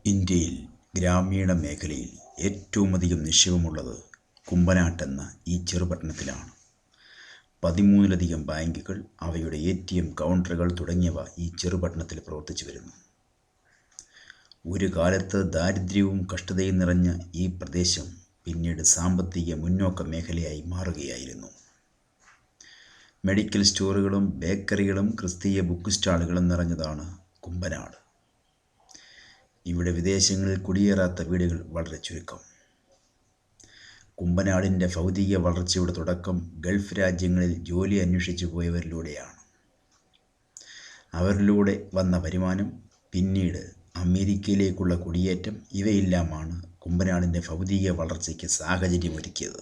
ഇന്ത്യയിൽ ഗ്രാമീണ മേഖലയിൽ ഏറ്റവുമധികം നിക്ഷേപമുള്ളത് കുമ്പനാട്ടെന്ന ഈ ചെറുപട്ടണത്തിലാണ്. 13ലധികം ബാങ്കുകൾ, അവയുടെ ATM കൗണ്ടറുകൾ തുടങ്ങിയവ ഈ ചെറുപട്ടണത്തിൽ പ്രവർത്തിച്ചു വരുന്നു. ഒരു കാലത്ത് ദാരിദ്ര്യവും കഷ്ടതയും നിറഞ്ഞ ഈ പ്രദേശം പിന്നീട് സാമ്പത്തിക മുന്നോക്ക മേഖലയായി മാറുകയായിരുന്നു. മെഡിക്കൽ സ്റ്റോറുകളും ബേക്കറികളും ക്രിസ്തീയ ബുക്ക് സ്റ്റാളുകളും നിറഞ്ഞതാണ് കുമ്പനാട്. ഇവിടെ വിദേശങ്ങളിൽ കുടിയേറാത്ത വീടുകൾ വളരെ ചുരുക്കം. കുമ്പനാടിൻ്റെ ഭൗതിക വളർച്ചയുടെ തുടക്കം ഗൾഫ് രാജ്യങ്ങളിൽ ജോലി അന്വേഷിച്ചു പോയവരിലൂടെയാണ്. അവരിലൂടെ വന്ന വരുമാനം, പിന്നീട് അമേരിക്കയിലേക്കുള്ള കുടിയേറ്റം, ഇവയെല്ലാമാണ് കുമ്പനാടിൻ്റെ ഭൗതിക വളർച്ചയ്ക്ക് സാഹചര്യമൊരുക്കിയത്.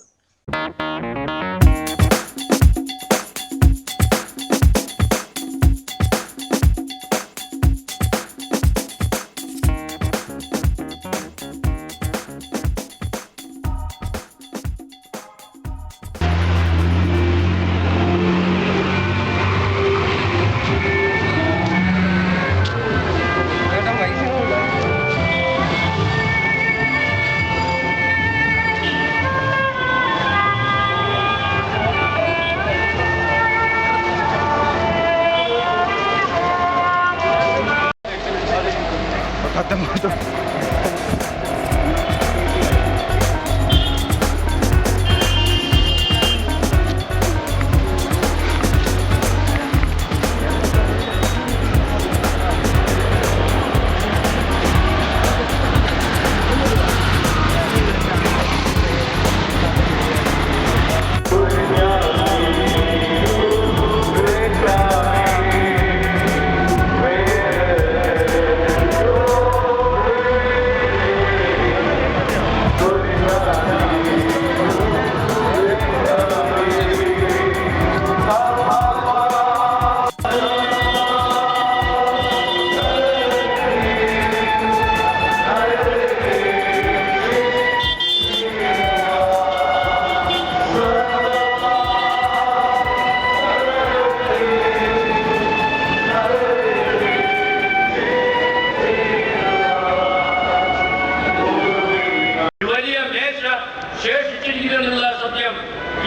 ശേഷിച്ചിരിക്കുന്നുള്ള സത്യം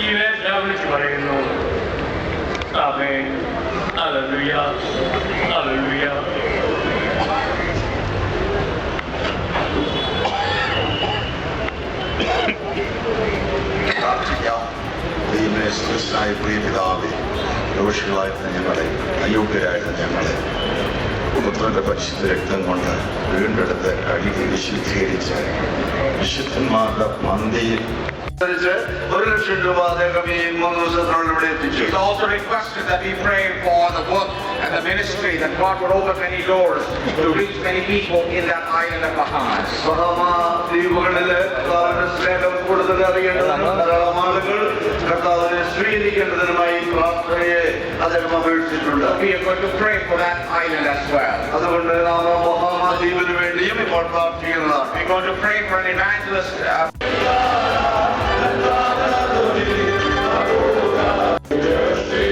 ഈ വേഷ വിളിച്ചു പറയുന്നു. ആമേൻ. ഹല്ലേലൂയ, ഹല്ലേലൂയ. ദൈവമേ, സുരക്ഷനായ പ്രിയ പിതാവേ, ദോഷികളായിരുന്ന ഞങ്ങളെ, അയോഗ്യരായിരുന്ന ഞങ്ങളെ പുത്രന്റെ പരിശുദ്ധ രക്തം കൊണ്ട് വീണ്ടെടുത്ത് കഴുകി വിശുദ്ധീകരിച്ച് വിശുദ്ധന്മാരുടെ മന്ദിയിൽ 1,00,000 രൂപ അദ്ദേഹം ഈ 3 ദിവസത്തിനുള്ളിൽ ഇവിടെ എത്തിച്ചു. He also requested that we pray for the work and the ministry, that God would open many doors to reach many people in that island of Bahamas. ബഹാമാ ദ്വീപുകളില് കർത്താവിന്റെ സ്നേഹം കൂടുതൽ അറിയേണ്ടതിനും ധാരാളം ആളുകൾ കർത്താവിനെ സ്വീകരിക്കേണ്ടതിനുമായി പ്രാർത്ഥനയെ അദ്ദേഹം അപേക്ഷിച്ചിട്ടുണ്ട്. We are going to pray for that island as well. അതുകൊണ്ട് നാം ബഹാമാ ദ്വീപിന് വേണ്ടിയും ഇപ്പോൾ പ്രാർത്ഥിക്കുന്നതാണ്. We are going to pray for an evangelist. See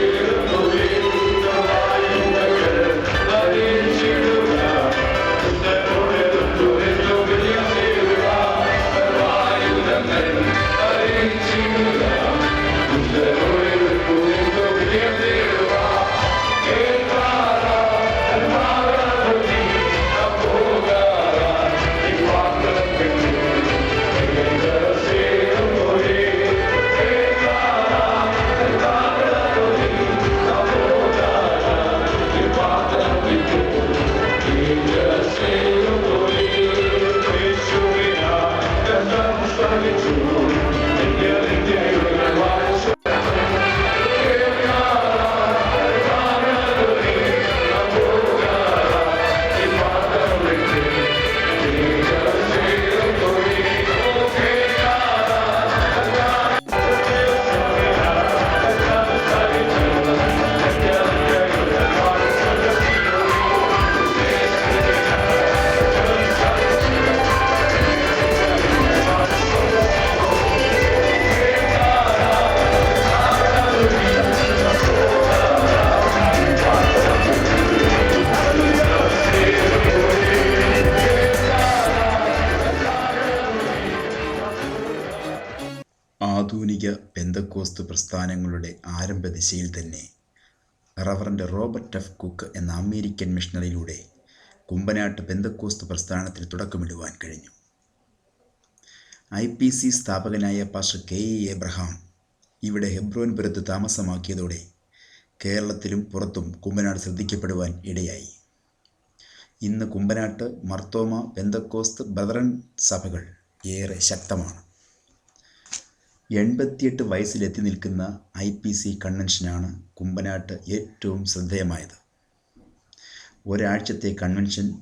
ആധുനിക പെന്തക്കോസ്ത് പ്രസ്ഥാനങ്ങളുടെ ആരംഭ ദിശയിൽ തന്നെ റവറൻഡ് റോബർട്ട് എഫ് കുക്ക് എന്ന അമേരിക്കൻ മിഷണറിയിലൂടെ കുമ്പനാട്ട് പെന്തക്കോസ്ത് പ്രസ്ഥാനത്തിന് തുടക്കമിടുവാൻ കഴിഞ്ഞു. IPC സ്ഥാപകനായ പാസ്റ്റർ KE എബ്രഹാം ഇവിടെ ഹെബ്രോൻപുരത്ത് താമസമാക്കിയതോടെ കേരളത്തിലും പുറത്തും കുമ്പനാട് ശ്രദ്ധിക്കപ്പെടുവാൻ ഇടയായി. ഇന്ന് കുമ്പനാട്ട് മർത്തോമ പെന്തക്കോസ്ത് ബ്രദറൻ സഭകൾ ഏറെ ശക്തമാണ്. 88 വയസ്സിലെത്തി നിൽക്കുന്ന IPC കൺവെൻഷനാണ് കുമ്പനാട്ട് ഏറ്റവും ശ്രദ്ധേയമായത്. ഒരാഴ്ചത്തെ കൺവെൻഷൻ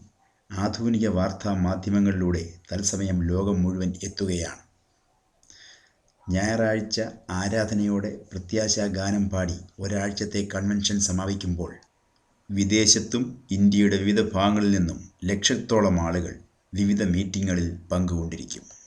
ആധുനിക വാർത്താ മാധ്യമങ്ങളിലൂടെ തത്സമയം ലോകം മുഴുവൻ എത്തുകയാണ്. ഞായറാഴ്ച ആരാധനയോടെ പ്രത്യാശാ ഗാനം പാടി ഒരാഴ്ചത്തെ കൺവെൻഷൻ സമാപിക്കുമ്പോൾ വിദേശത്തും ഇന്ത്യയുടെ വിവിധ ഭാഗങ്ങളിൽ നിന്നും ലക്ഷത്തോളം ആളുകൾ വിവിധ മീറ്റിങ്ങുകളിൽ പങ്കുകൊണ്ടിരിക്കും.